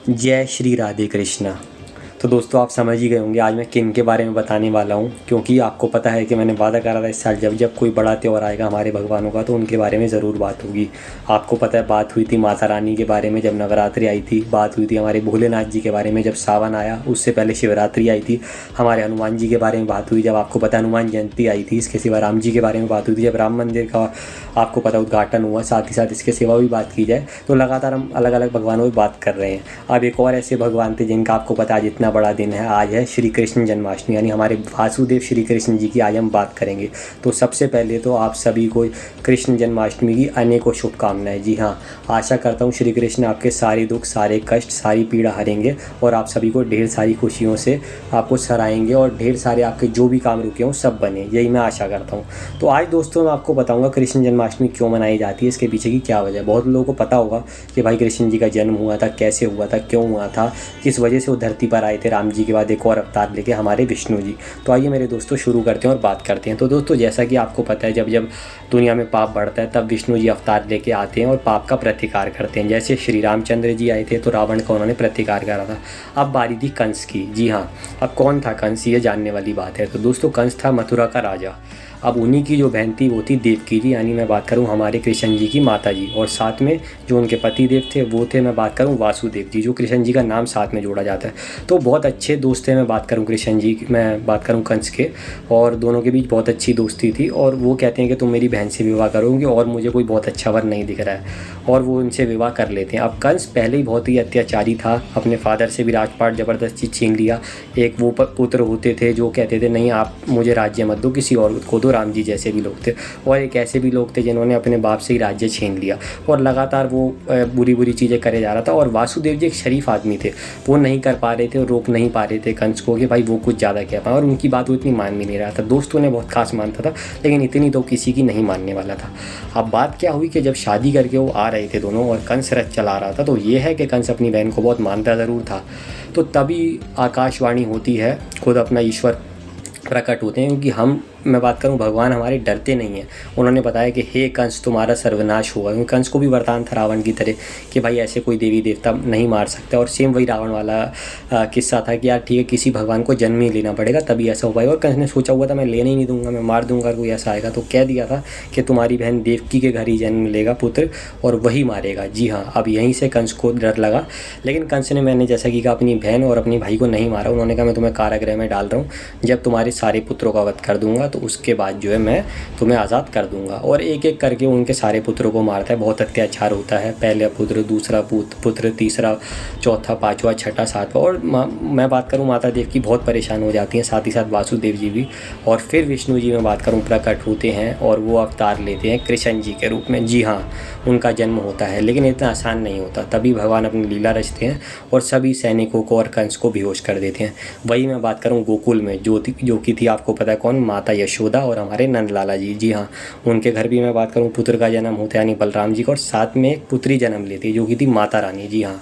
जय श्री राधे कृष्णा। तो दोस्तों आप समझ ही गए होंगे आज मैं किन के बारे में बताने वाला हूँ, क्योंकि आपको पता है कि मैंने वादा करा था इस साल जब जब कोई बड़ा त्यौहार आएगा हमारे भगवानों का तो उनके बारे में ज़रूर बात होगी। आपको पता है बात हुई थी माता रानी के बारे में जब नवरात्रि आई थी, बात हुई थी हमारे भोलेनाथ जी के बारे में जब सावन आया, उससे पहले शिवरात्रि आई थी, हमारे हनुमान जी के बारे में बात हुई जब आपको पता है हनुमान जयंती आई थी, इसके सिवा राम जी के बारे में बात हुई थी जब राम मंदिर का आपको पता उद्घाटन हुआ, साथ ही साथ इसके सिवा भी बात की जाए तो लगातार हम अलग अलग भगवानों की बात कर रहे हैं। अब एक और ऐसे भगवान थे जिनका आपको पता है आज इतना बड़ा दिन है, आज है श्री कृष्ण जन्माष्टमी, यानी हमारे वासुदेव श्री कृष्ण जी की आज हम बात करेंगे। तो सबसे पहले तो आप सभी को कृष्ण जन्माष्टमी की अनेकों शुभकामनाएं। जी हाँ, आशा करता हूँ श्री कृष्ण आपके सारे दुख, सारे कष्ट, सारी पीड़ा हरेंगे और आप सभी को ढेर सारी खुशियों से आपको सराएंगे और ढेर सारे आपके जो भी काम रुके हों सब बने, यही मैं आशा करता हूँ। तो आज दोस्तों मैं आपको बताऊँगा कृष्ण जन्माष्टमी क्यों मनाई जाती है, इसके पीछे की क्या वजह है। बहुत लोगों को पता होगा कि भाई कृष्ण जी का जन्म हुआ था, कैसे हुआ था, क्यों हुआ था, किस वजह से वो धरती पर आए थे राम जी के बाद एक और अवतार लेके हमारे विष्णु जी। तो आइए मेरे दोस्तों शुरू करते हैं और बात करते हैं। तो दोस्तों जैसा कि आपको पता है जब जब दुनिया में पाप बढ़ता है तब विष्णु जी अवतार लेके आते हैं और पाप का प्रतिकार करते हैं। जैसे श्री रामचंद्र जी आए थे तो रावण का उन्होंने प्रतिकार करा था। अब बारी थी कंस की। जी हाँ, अब कौन था कंस, ये जानने वाली बात है। तो दोस्तों कंस था मथुरा का राजा। अब उन्हीं की जो बहन थी वो थी देवकी जी, यानी मैं बात करूँ हमारे कृष्ण जी की माता जी, और साथ में जो उनके पति देव थे वो थे, मैं बात करूँ वासुदेव जी, जो कृष्ण जी का नाम साथ में जोड़ा जाता है। तो बहुत अच्छे दोस्त थे, मैं बात करूँ कृष्ण जी, मैं बात करूँ कंस के, और दोनों के बीच बहुत अच्छी दोस्ती थी। और वो कहते हैं कि तुम मेरी बहन से विवाह करोगे और मुझे कोई बहुत अच्छा वर नहीं दिख रहा है, और वो उनसे विवाह कर लेते हैं। अब कंस पहले ही बहुत ही अत्याचारी था, अपने फादर से भी राजपाट ज़बरदस्ती छीन लिया। एक वो पुत्र होते थे जो कहते थे नहीं आप मुझे राज्य मत दो, किसी और को दो, राम जी जैसे भी लोग थे। और एक ऐसे भी लोग थे जिन्होंने अपने बाप से ही राज्य छीन लिया, और लगातार वो बुरी बुरी चीज़ें करे जा रहा था। और वासुदेव जी एक शरीफ आदमी थे, वो नहीं कर पा रहे थे और रोक नहीं पा रहे थे कंस को कि भाई वो कुछ ज़्यादा कह पाए, और उनकी बात वो इतनी मान भी नहीं रहा था। दोस्तों ने बहुत खास मानता था लेकिन इतनी तो किसी की नहीं मानने वाला था। अब बात क्या हुई कि जब शादी करके वो आ रहे थे दोनों और कंस रथ चला रहा था, तो ये है कि कंस अपनी बहन को बहुत मानता ज़रूर था। तो तभी आकाशवाणी होती है, खुद अपना ईश्वर प्रकट होते हैं, क्योंकि मैं बात करूं भगवान हमारे डरते नहीं हैं। उन्होंने बताया कि हे कंस तुम्हारा सर्वनाश होगा, क्योंकि कंस को भी वरदान था रावण की तरह कि भाई ऐसे कोई देवी देवता नहीं मार सकता। और सेम वही रावण वाला किस्सा था कि यार ठीक है किसी भगवान को जन्म ही लेना पड़ेगा तभी ऐसा हो पाएगा। और कंस ने सोचा हुआ था मैं लेने ही नहीं दूंगा, मैं मार दूंगा कोई ऐसा आएगा, तो कह दिया था कि तुम्हारी बहन देवकी के घर ही जन्म लेगा पुत्र और वही मारेगा। जी हाँ, अब यहीं से कंस को डर लगा, लेकिन कंस ने, मैंने जैसा कि कहा, अपनी बहन और अपने भाई को नहीं मारा। उन्होंने कहा मैं तुम्हें कारागृह में डाल रहा हूँ, जब तुम्हारे सारे पुत्रों का वध कर दूंगा तो उसके बाद जो है मैं तुम्हें आज़ाद कर दूंगा। और एक एक करके उनके सारे पुत्रों को मारता है, बहुत अत्याचार होता है, पहला पुत्र, दूसरा पुत्र, तीसरा, चौथा, पाँचवा, छठा, सातवां। और मैं बात करूं माता देव की बहुत परेशान हो जाती हैं, साथ ही साथ वासुदेव जी भी। और फिर विष्णु जी में बात करूं प्रकट होते हैं और वो अवतार लेते हैं कृष्ण जी के रूप में। जी हाँ, उनका जन्म होता है, लेकिन इतना आसान नहीं होता। तभी भगवान अपनी लीला रचते हैं और सभी सैनिकों को और कंस को बेहोश कर देते हैं। वही मैं बात करूं गोकुल में जो कि थी आपको पता है कौन, माता यशोदा और हमारे नंद लाला जी। जी हाँ, उनके घर भी मैं बात करूं पुत्र का जन्म होता है यानी बलराम जी का, और साथ में एक पुत्री जन्म लेती है जो कि थी माता रानी। जी हाँ,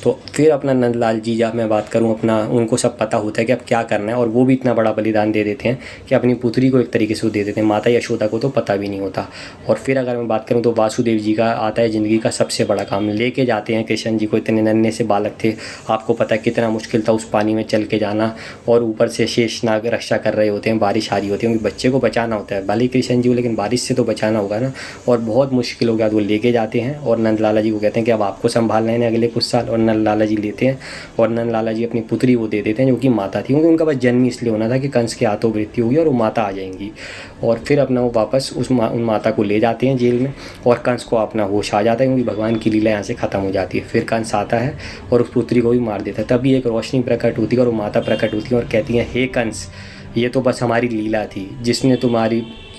तो फिर अपना नंदलाल जी जब मैं बात करूं अपना, उनको सब पता होता है कि अब क्या करना है, और वो भी इतना बड़ा बलिदान दे देते हैं कि अपनी पुत्री को एक तरीके से वो दे देते हैं। माता यशोदा को तो पता भी नहीं होता। और फिर अगर मैं बात करूं तो वासुदेव जी का आता है ज़िंदगी का सबसे बड़ा काम, लेके जाते हैं कृष्ण जी को, इतने नन्हे से बालक थे, आपको पता है कितना मुश्किल था उस पानी में चल के जाना, और ऊपर से शेषनाग रक्षा कर रहे होते हैं, बारिश आ रही होती है, क्योंकि बच्चे को बचाना होता है, भले कृष्ण जी, लेकिन बारिश से तो बचाना होगा ना। और बहुत मुश्किल हो गया तो वो लेके जाते हैं और नंद लाला जी को कहते हैं कि अब आपको संभालना है अगले कुछ साल, और नंद लाला जी लेते हैं और नंद लाला जी अपनी पुत्री वो दे देते हैं जो कि माता थी, क्योंकि उनका बस जन्म इसलिए होना था कि कंस के हाथों मृत्यु होगी और वो माता आ जाएंगी। और फिर अपना वो वापस उन माता को ले जाते हैं जेल में, और कंस को अपना होश आ जाता है क्योंकि भगवान की लीला यहाँ से ख़त्म हो जाती है। फिर कंस आता है और उस पुत्री को भी मार देता है। तभी एक रोशनी प्रकट होती है और वो माता प्रकट होती है और कहती है हे कंस, ये तो बस हमारी लीला थी,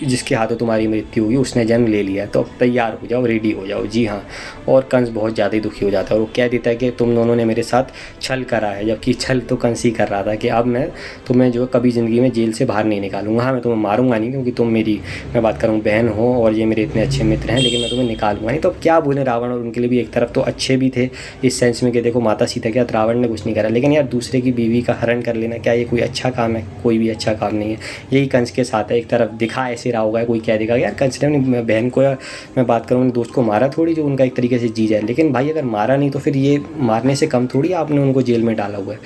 जिसके हाथों तुम्हारी मृत्यु हुई उसने जन्म ले लिया, तो अब तैयार हो जाओ, रेडी हो जाओ। जी हाँ, और कंस बहुत ज़्यादा ही दुखी हो जाता है और वो कह देता है कि तुम दोनों ने मेरे साथ छल करा है, जबकि छल तो कंस ही कर रहा था कि अब मैं तुम्हें जो कभी ज़िंदगी में जेल से बाहर नहीं निकालूंगा। हाँ, मैं तुम्हें मारूंगा नहीं क्योंकि तुम मेरी, मैं बात करूँ, बहन हो और ये मेरे इतने अच्छे मित्र हैं, लेकिन मैं तुम्हें निकालूंगा नहीं। तो अब क्या बोले रावण, और उनके लिए भी एक तरफ तो अच्छे भी थे इस सेंस में कि देखो माता सीता के साथ रावण ने कुछ नहीं करा, लेकिन यार दूसरे की बीवी का हरण कर लेना क्या ये कोई अच्छा काम है? कोई भी अच्छा काम नहीं है। यही कंस के साथ है, एक तरफ दिखा ऐसे रहा होगा, कोई कह देगा यार कंस ने अपनी बहन को या मैं बात करूँ दोस्त को मारा थोड़ी, जो उनका एक तरीके से जी जाए। लेकिन भाई अगर मारा नहीं तो फिर ये मारने से कम थोड़ी आपने उनको जेल में डाला हुआ है।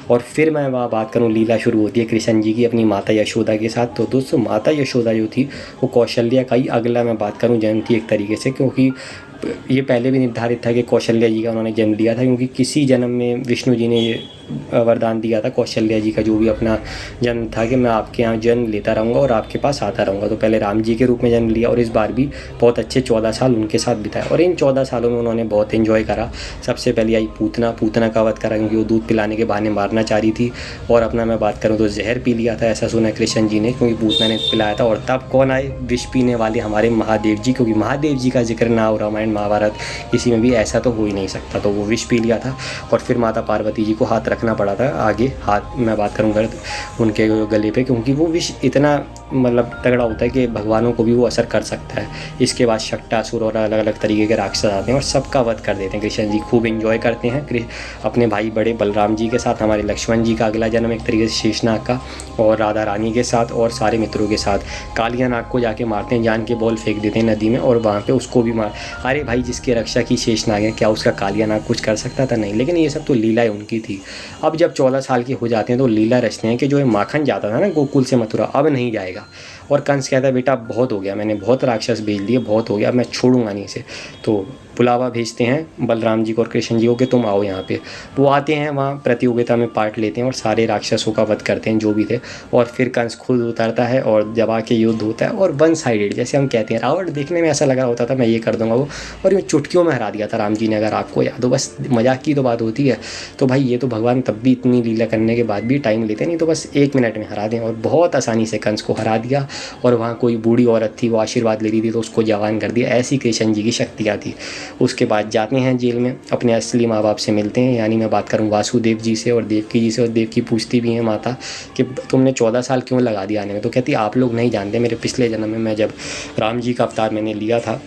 और फिर मैं वहाँ बात करूँ, लीला शुरू होती है कृष्ण जी की अपनी माता यशोदा के साथ। तो दोस्तों माता यशोदा जो थी वो कौशल्या का ही अगला मैं बात करूँ जन्म थी एक तरीके से, क्योंकि ये पहले भी निर्धारित था कि कौशल्या जी का उन्होंने जन्म लिया था, क्योंकि किसी जन्म में विष्णु जी ने ये वरदान दिया था कौशल्या जी का जो भी अपना जन्म था कि मैं आपके यहाँ जन्म लेता रहूँगा और आपके पास आता रहूँगा। तो पहले राम जी के रूप में जन्म लिया और इस बार भी बहुत अच्छे 14 साल उनके साथ बिताए। और इन 14 सालों में उन्होंने बहुत एंजॉय करा। सबसे पहले आई पूतना का वध करा, क्योंकि वो दूध पिलाने के बहाने मारना चाह रही थी। और अपना मैं बात करूँ तो जहर पी लिया था, ऐसा सुना कृष्ण जी ने, क्योंकि पूतना ने पिलाया था। और तब कौन आए, विष पीने वाले हमारे महादेव जी, क्योंकि महादेव जी का जिक्र ना हो रामायण महाभारत किसी में भी ऐसा तो हो ही नहीं सकता। तो वो विष पी लिया था और फिर माता पार्वती जी को हाथ रखना पड़ा था आगे, हाथ मैं बात करूँ गर्द उनके गले पे, क्योंकि वो विष इतना मतलब तगड़ा होता है कि भगवानों को भी वो असर कर सकता है। इसके बाद शक्टासुर और अलग अलग तरीके के राक्षस आते हैं और सबका वध कर देते हैं। कृष्ण जी खूब एंजॉय करते हैं अपने भाई बड़े बलराम जी के साथ, हमारे लक्ष्मण जी का अगला जन्म एक तरीके से शेषनाग का, और राधा रानी के साथ और सारे मित्रों के साथ। कालिया नाग को जाके मारते हैं, जान के बॉल फेंक देते हैं नदी में और वहाँ पे उसको भी मार। अरे भाई जिसकी रक्षा की शेषनाग है, क्या उसका कालिया नाग कुछ कर सकता था? नहीं। लेकिन ये सब तो लीलाएं उनकी थी। अब जब 14 साल के हो जाते हैं तो लीला रचते हैं कि जो ये माखन जाता था ना गोकुल से मथुरा, अब नहीं जाएगा। और कंस कहता है बेटा बहुत हो गया, मैंने बहुत राक्षस भेज दिए, बहुत हो गया, मैं छोड़ूंगा नहीं इसे। तो बुलावा भेजते हैं बलराम जी को और कृष्ण जी को कि तुम आओ यहाँ पे। वो आते हैं, वहाँ प्रतियोगिता में पार्ट लेते हैं और सारे राक्षसों का वध करते हैं जो भी थे। और फिर कंस खुद उतरता है और जब आके युद्ध होता है और वन साइडेड, जैसे हम कहते हैं रावण देखने में ऐसा लगा होता था मैं ये कर दूंगा वो, और यूँ चुटकियों में हरा दिया था राम जी ने, अगर आपको याद हो। बस मजाक की तो बात होती है। तो भाई ये तो भगवान तब भी इतनी लीला करने के बाद भी टाइम लेते नहीं, तो बस 1 मिनट में हरा दें। और बहुत आसानी से कंस को हरा दिया। और वहाँ कोई बूढ़ी औरत थी वो आशीर्वाद ले रही थी तो उसको जवान कर दिया। ऐसी कृष्ण जी की शक्तियाँ थी। उसके बाद जाते हैं जेल में, अपने असली माँ बाप से मिलते हैं, यानी मैं बात करूँ वासुदेव जी से और देवकी जी से। और देवकी पूछती भी हैं माता कि तुमने 14 साल क्यों लगा दिया आने में? तो कहती आप लोग नहीं जानते, मेरे पिछले जन्म में मैं जब राम जी का अवतार मैंने लिया था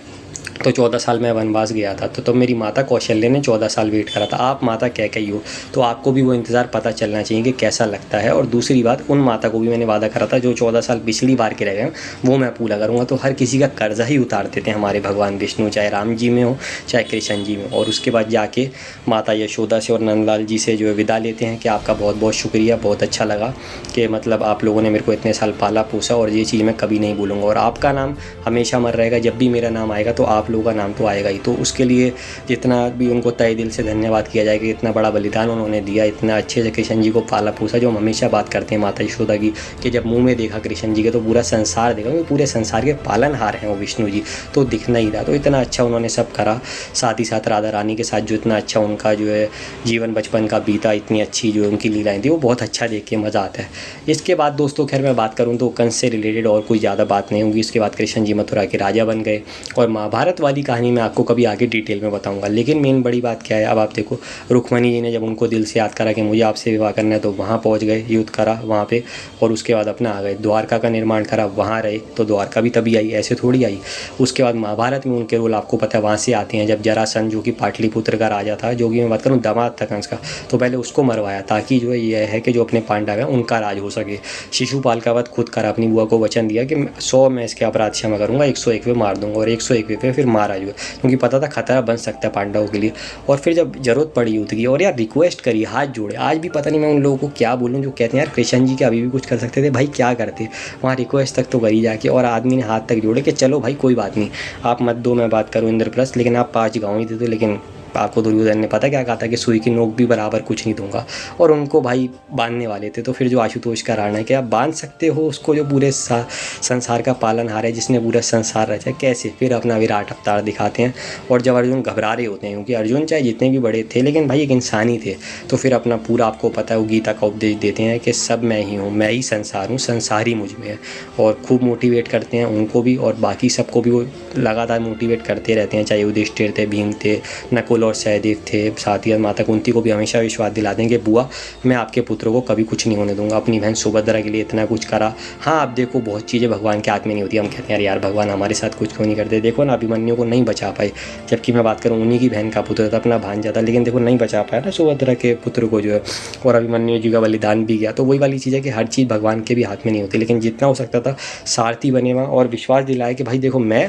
तो 14 साल मैं वनवास गया था। तो मेरी माता कौशल्या ने 14 साल वेट करा था। आप माता कह के ही हो तो आपको भी वो इंतज़ार पता चलना चाहिए कि कैसा लगता है। और दूसरी बात, उन माता को भी मैंने वादा करा था जो 14 साल पिछली बार के रह गए वो मैं पूरा करूँगा। तो हर किसी का कर्जा ही उतार देते हैं हमारे भगवान विष्णु, चाहे राम जी में हो चाहे कृष्ण जी में। और उसके बाद जाके माता यशोदा से और नंदलाल जी से जो है विदा लेते हैं कि आपका बहुत बहुत शुक्रिया, बहुत अच्छा लगा कि मतलब आप लोगों ने मेरे को इतने साल पाला पोसा और ये चीज़ मैं कभी नहीं भूलूँगा। और आपका नाम हमेशा अमर रहेगा, जब भी मेरा नाम आएगा तो आप लोगों का नाम तो आएगा ही। तो उसके लिए जितना भी उनको तहे दिल से धन्यवाद किया जाएगा, इतना बड़ा बलिदान उन्होंने दिया, इतना अच्छे से कृष्ण जी को पाला पोसा। जो हम हमेशा बात करते हैं माता यशोदा की कि जब मुंह में देखा कृष्ण जी के तो पूरा संसार देखा, क्योंकि पूरे संसार के पालनहार हैं वो विष्णु जी, तो दिखना ही था। तो इतना अच्छा उन्होंने सब करा। साथ ही साथ राधा रानी के साथ जो इतना अच्छा उनका जो है जीवन बचपन का बीता, इतनी अच्छी जो उनकी लीलाएँ थी, वो बहुत अच्छा देख के मज़ा आता है। इसके बाद दोस्तों खैर मैं बात करूँ तो कंस से रिलेटेड और कोई ज़्यादा बात नहीं होगी। इसके बाद कृष्ण जी मथुरा के राजा बन गए और महाभारत वाली कहानी मैं आपको कभी आगे डिटेल में बताऊंगा। लेकिन मेन बड़ी बात क्या है, अब आप देखो रुक्मणी जी ने जब उनको दिल से याद करा कि मुझे आपसे विवाह करना है तो वहाँ पहुँच गए, युद्ध करा वहाँ पे, और उसके बाद अपना आ गए। द्वारका का निर्माण करा, वहाँ रहे, तो द्वारका भी तभी आई, ऐसे थोड़ी आई। उसके बाद महाभारत में उनके रोल आपको पता है वहाँ से आते हैं, जब जरासंध जो कि पाटलिपुत्र का राजा था, जो कि मैं बात करूँ दामाद था कंस का, तो पहले उसको मरवाया ताकि जो ये है कि जो अपने पांडव हैं उनका राज हो सके। शिशुपाल का वध खुद करा, अपनी बुआ को वचन दिया कि 100 मैं इसके अपराध क्षमा करूँगा, 101वें मार दूंगा, और 101वें पे फिर मारा जो है, क्योंकि पता था खतरा बन सकता है पांडवों के लिए। और फिर जब जरूरत पड़ी युद्ध की, और यार रिक्वेस्ट करी, हाथ जोड़े, आज भी पता नहीं मैं उन लोगों को क्या बोलूँ जो कहते हैं यार कृष्ण जी के अभी भी कुछ कर सकते थे, भाई क्या करते, वहाँ रिक्वेस्ट तक तो करी जाके, और आदमी ने हाथ तक जोड़े कि चलो भाई कोई बात नहीं, आप मत दो, मैं बात करूँ इंद्रप्रस्थ, लेकिन आप 5 गाँव ही दे दो। लेकिन आपको दुर्योधन ने पता क्या कहा था कि सुई की नोक भी बराबर कुछ नहीं दूंगा, और उनको भाई बांधने वाले थे। तो फिर जो आशुतोष का राणा है कि आप बांध सकते हो उसको, जो पूरे संसार का पालनहार है, जिसने पूरा संसार रचा, कैसे? फिर अपना विराट अवतार दिखाते हैं। और जब अर्जुन घबरा रहे होते हैं, क्योंकि अर्जुन चाहे जितने भी बड़े थे लेकिन भाई एक इंसान ही थे, तो फिर अपना पूरा आपको पता है वो गीता का उपदेश देते हैं कि सब मैं ही हूँ, मैं ही संसार हूँ, संसार ही मुझ में है। और खूब मोटिवेट करते हैं उनको भी और बाकी सबको भी, वो लगातार मोटिवेट करते रहते हैं, चाहे युधिष्ठिर थे, भीम थे, नकुल और सहदेव थे, साथ ही माता कुंती को भी हमेशा विश्वास दिलाते हैं कि बुआ मैं आपके पुत्र को कभी कुछ नहीं होने दूंगा। अपनी बहन सुभद्रा के लिए इतना कुछ करा। हाँ, आप देखो बहुत चीज़ें भगवान के हाथ में नहीं होती। हम कहते हैं यार भगवान हमारे साथ कुछ क्यों नहीं करते। देखो ना, अभिमन्यु को नहीं बचा पाए, जबकि मैं बात करूँ उन्हीं की बहन का पुत्र था, अपना भांजा था, लेकिन देखो नहीं बचा पाया ना सुभद्रा के पुत्र को जो है, और अभिमन्यु जी का बलिदान भी गया। तो वही वाली चीज़ है कि हर चीज़ भगवान के भी हाथ में नहीं होती, लेकिन जितना हो सकता था सारथी बने वहाँ और विश्वास दिलाया कि भाई देखो मैं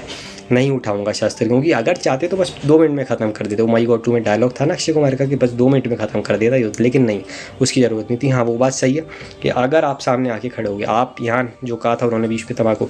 नहीं उठाऊंगा शस्त्र, क्योंकि अगर चाहते तो बस 2 मिनट में ख़त्म कर देते। वो मई गॉड 2 में डायलॉग था ना अक्षय कुमार का कि बस 2 मिनट में ख़त्म कर देता युद्ध, लेकिन नहीं, उसकी ज़रूरत नहीं थी। हाँ, वो बात सही है कि अगर आप सामने आके खड़े होगे, आप यहाँ जो कहा था उन्होंने भीष्म पितामह को,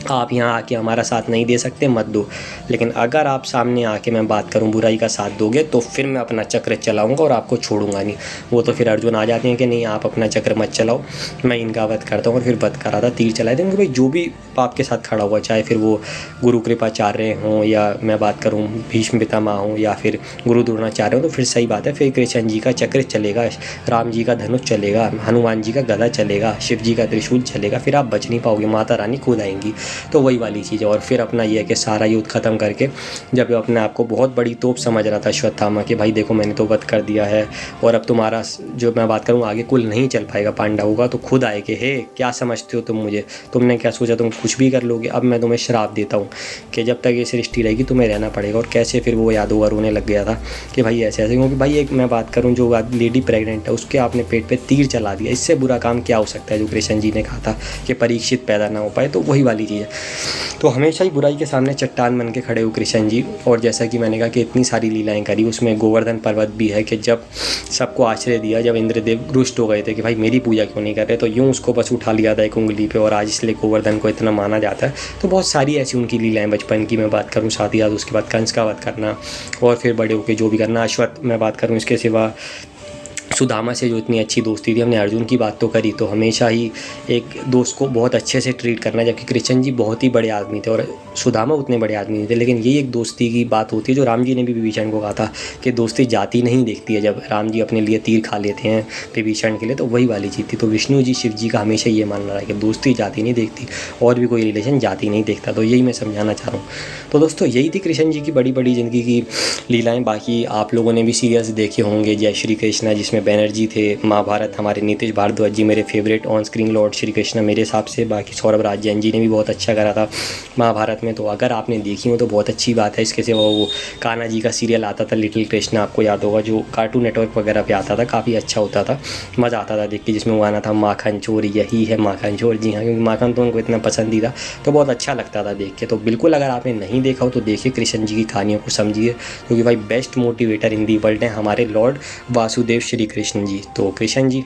आप यहाँ आके हमारा साथ नहीं दे सकते मत दो, लेकिन अगर आप सामने आके मैं बात करूँ बुराई का साथ दोगे तो फिर मैं अपना चक्र चलाऊंगा और आपको छोड़ूंगा नहीं। वो तो फिर अर्जुन आ जाते हैं कि नहीं आप अपना चक्र मत चलाओ, मैं इनका वध करता हूँ, और फिर वध करा था, तीर चलाए थे। भाई जो भी आपके साथ खड़ा हुआ, चाहे फिर वो गुरु कृपाचार्य हों या मैं बात करूँ भीष्म पितामह हों या फिर गुरु द्रोणाचार्य हों, तो फिर सही बात है, फिर कृष्ण जी का चक्र चलेगा, राम जी का धनुष चलेगा, हनुमान जी का गदा चलेगा, शिव जी का त्रिशूल चलेगा, फिर आप बच नहीं पाओगे, माता रानी खुद आएंगी। तो वही वाली चीज़ है। और फिर अपना ये है कि सारा युद्ध ख़त्म करके जब अपने आप को बहुत बड़ी तोप समझ रहा था अश्वत्थामा कि भाई देखो मैंने तो वध कर दिया है और अब तुम्हारा जो मैं बात करूँ आगे कुल नहीं चल पाएगा पांडवों का, तो खुद आए कि हे क्या समझते हो तुम मुझे, तुमने क्या सोचा तुम कुछ भी कर लोगे, अब मैं तुम्हें श्राप देता हूँ कि जब तक ये सृष्टि रहेगी तुम्हें रहना पड़ेगा। और कैसे फिर वो यादव रोने लग गया था कि भाई ऐसे ऐसे, क्योंकि भाई एक मैं बात करूँ जो लेडी प्रेग्नेंट है उसके आपने पेट पे तीर चला दिया, इससे बुरा काम क्या हो सकता है। जो कृष्ण जी ने कहा था कि परीक्षित पैदा ना हो पाए, तो वही वाली चीज़ है। तो हमेशा ही बुराई के सामने चट्टान बन के खड़े हो कृष्ण जी। और जैसा कि मैंने कहा कि इतनी सारी लीलाएं करी, उसमें गोवर्धन पर्वत भी है कि जब सबको आश्रय दिया, जब इंद्रदेव रुष्ट हो गए थे कि भाई मेरी पूजा क्यों नहीं कर रहे, तो यूँ उसको बस उठा लिया था एक उंगली पे, और आज इसलिए गोवर्धन को इतना माना जाता है। तो बहुत सारी ऐसी उनकी लीलाएं बचपन की मैं बात करूँ, साथ ही साथ उसके बाद कंस का वध करना और फिर बड़े होकर जो भी करना, अश्वत्थ मैं बात करूँ, इसके सिवा सुदामा से जो इतनी अच्छी दोस्ती थी। हमने अर्जुन की बात तो करी, तो हमेशा ही एक दोस्त को बहुत अच्छे से ट्रीट करना, जबकि कृष्ण जी बहुत ही बड़े आदमी थे और सुदामा उतने बड़े आदमी नहीं थे। लेकिन ये एक दोस्ती की बात होती है जो राम जी ने भी विभीषण को कहा था कि दोस्ती जाति नहीं देखती है। जब राम जी अपने लिए तीर खा लेते हैं विभीषण के लिए, तो वही वाली चीज़ थी। तो विष्णु जी शिव जी का हमेशा ये मानना रहा है कि दोस्ती जाति नहीं देखती, और भी कोई रिलेशन जाति नहीं देखता। तो यही मैं समझाना चाह रहा हूँ। तो दोस्तों यही थी कृष्ण जी की बड़ी बड़ी ज़िंदगी की लीलाएँ। बाकी आप लोगों ने भी सीरियल्स देखे होंगे, जय श्री कृष्णा जिसमें बैनर्जी थे, महाभारत हमारे नीतीश भारद्वाज जी मेरे favourite on screen Lord Shri Krishna मेरे हिसाब से। बाकी सौरभ राज जैन जी ने भी बहुत अच्छा करा था महाभारत में, तो अगर आपने देखी हो तो बहुत अच्छी बात है। इसके सिवा वो कान्हा जी का सीरियल आता था लिटिल कृष्ण, आपको याद होगा, जो कार्टून नेटवर्क वगैरह पे आता था, काफ़ी अच्छा होता था, मज़ा आता था देख के, जिसमें वो आना था माखन चोर यही है माखन चोर। जी हाँ, क्योंकि माखन तो उनको इतना पसंदीदा, तो बहुत अच्छा लगता था देख के। तो बिल्कुल अगर आपने नहीं देखा हो तो देखिए, कृष्ण जी की कहानियों को समझिए, क्योंकि भाई best motivator in the world है हमारे लॉर्ड वासुदेव श्री कृष्ण जी। तो कृष्ण जी,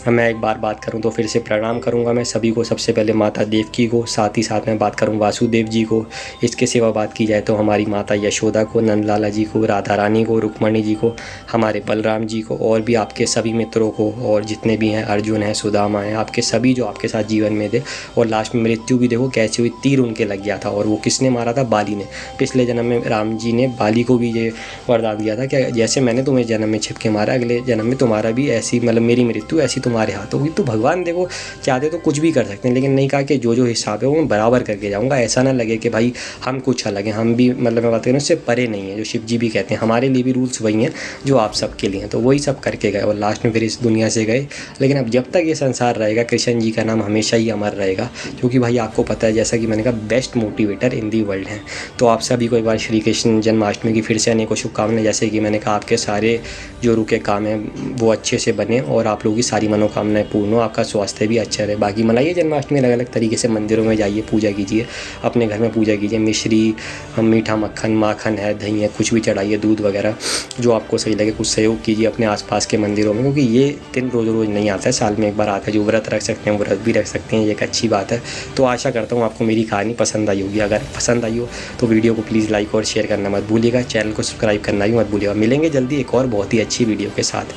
मैं एक बार बात करूं तो फिर से प्रणाम करूंगा मैं सभी को, सबसे पहले माता देवकी को, साथ ही साथ मैं बात करूं वासुदेव जी को। इसके सिवा बात की जाए तो हमारी माता यशोदा को, नंदलाला जी को, राधा रानी को, रुक्मणी जी को, हमारे बलराम जी को, और भी आपके सभी मित्रों को, और जितने भी हैं, अर्जुन हैं, सुदामा हैं, आपके सभी जो आपके साथ जीवन में थे। और लास्ट में मृत्यु भी देखो कैसे हुई, तीर उनके लग गया था, और वो किसने मारा था, बाली ने। पिछले जन्म में राम जी ने बाली को भी ये वरदान दिया था कि जैसे मैंने तुम्हें जन्म में छिपके मारा, अगले जन्म में तुम्हारा भी ऐसी, मतलब मेरी मृत्यु ऐसी तुम्हारे हाथ होगी। तो भगवान देखो चाहते तो कुछ भी कर सकते हैं, लेकिन नहीं कहा कि जो जो हिसाब है वो मैं बराबर करके जाऊँगा। ऐसा ना लगे कि भाई हम कुछ अलग हैं, हम भी मतलब मैं बात करूँ उससे परे नहीं है। जो शिव जी भी कहते हैं हमारे लिए भी रूल्स वही हैं जो आप सबके लिए हैं, तो वही सब करके गए और लास्ट में फिर इस दुनिया से गए। लेकिन अब जब तक ये संसार रहेगा कृष्ण जी का नाम हमेशा ही अमर रहेगा, क्योंकि भाई आपको पता है जैसा कि मैंने कहा best motivator in the world हैं। तो आप सभी को एक बार श्री कृष्ण जन्माष्टमी की फिर से अनेकों शुभकामनाएं। जैसे कि मैंने कहा आपके सारे जो रुके काम हैं वो अच्छे से बने और आप लोगों की सारी मनोकामनाएं पूर्ण हो, आपका स्वास्थ्य भी अच्छा रहे। बाकी मनाइए जन्माष्टमी अलग अलग तरीके से, मंदिरों में जाइए, पूजा कीजिए, अपने घर में पूजा कीजिए, मिश्री, मीठा मक्खन, माखन है, दही है, कुछ भी चढ़ाइए, दूध वगैरह जो आपको सही लगे, कुछ सहयोग कीजिए अपने आसपास के मंदिरों में, क्योंकि ये दिन रोज़ रोज़ नहीं आता है, साल में एक बार आता है। जो व्रत रख सकते हैं व्रत भी रख सकते हैं, ये एक अच्छी बात है। तो आशा करता हूँ आपको मेरी कहानी पसंद आई होगी। अगर पसंद आई हो तो वीडियो को प्लीज़ लाइक और शेयर करना मत भूलिएगा, चैनल को सब्सक्राइब करना भी मत भूलिएगा। मिलेंगे जल्दी एक और बहुत ही अच्छी वीडियो के साथ।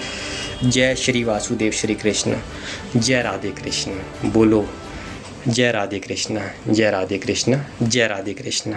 जय श्री वासुदेव श्री कृष्ण, जय राधे कृष्ण। बोलो जय राधे कृष्ण, जय राधे कृष्ण, जय राधे कृष्ण।